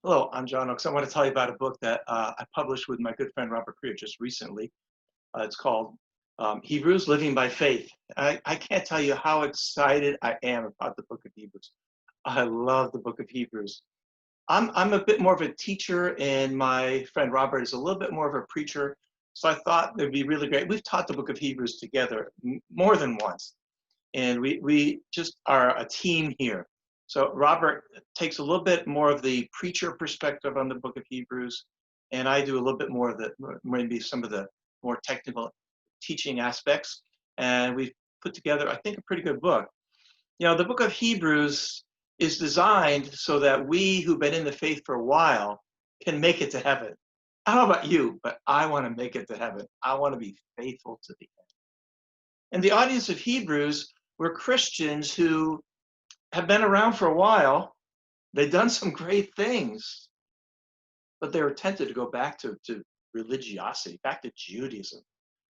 Hello, I'm John Oakes. I want to tell you about a book that I published with my good friend Robert Creer just recently. It's called Hebrews Living by Faith. I can't tell you how excited I am about the book of Hebrews. I love the book of Hebrews. I'm a bit more of a teacher, and my friend Robert is a little bit more of a preacher. So I thought it'd be really great. We've taught the book of Hebrews together more than once, and we just are a team here. So Robert takes a little bit more of the preacher perspective on the book of Hebrews, and I do a little bit more of the maybe some of the more technical teaching aspects. And we've put together, I think, a pretty good book. You know, the book of Hebrews is designed so that we who've been in the faith for a while can make it to heaven. I don't know about you, but I want to make it to heaven. I want to be faithful to the end. And the audience of Hebrews were Christians who have been around for a while. They've done some great things, but they were tempted to go back to religiosity, back to Judaism.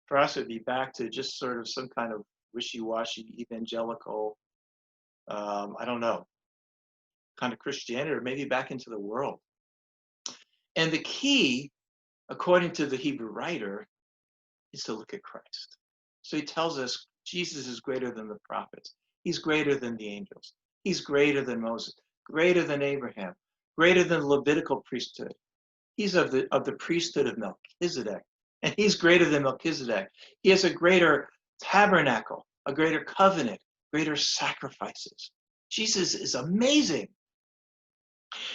For us, it'd be back to just sort of some kind of wishy-washy evangelical, I don't know, kind of Christianity, or maybe back into the world. And the key, according to the Hebrew writer, is to look at Christ. So he tells us Jesus is greater than the prophets. He's greater than the angels. He's greater than Moses, greater than Abraham, greater than the Levitical priesthood. He's of the priesthood of Melchizedek, and he's greater than Melchizedek. He has a greater tabernacle, a greater covenant, greater sacrifices. Jesus is amazing.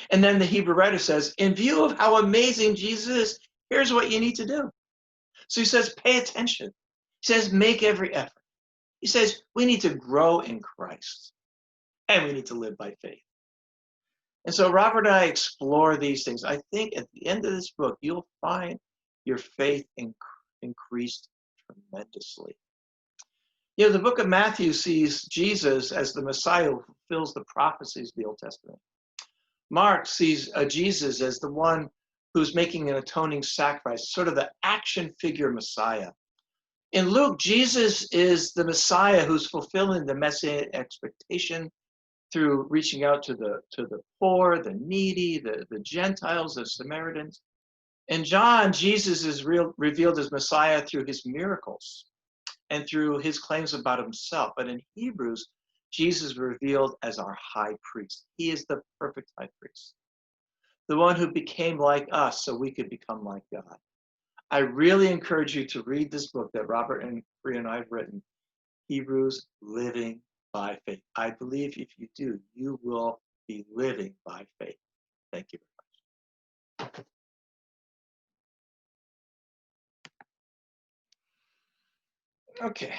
And then the Hebrew writer says, in view of how amazing Jesus is, here's what you need to do. So he says, pay attention. He says, make every effort. He says, we need to grow in Christ, and we need to live by faith. And so Robert and I explore these things. I think at the end of this book, you'll find your faith increased tremendously. You know, the book of Matthew sees Jesus as the Messiah who fulfills the prophecies of the Old Testament. Mark sees Jesus as the one who's making an atoning sacrifice, sort of the action figure Messiah. In Luke, Jesus is the Messiah who's fulfilling the messianic expectation through reaching out to the poor, the needy, the Gentiles, the Samaritans. In John, Jesus is revealed as Messiah through his miracles and through his claims about himself. But in Hebrews, Jesus is revealed as our high priest. He is the perfect high priest, the one who became like us so we could become like God. I really encourage you to read this book that Robert and Priya and I have written, Hebrews Living by Faith. I believe if you do, you will be living by faith. Thank you very much. Okay.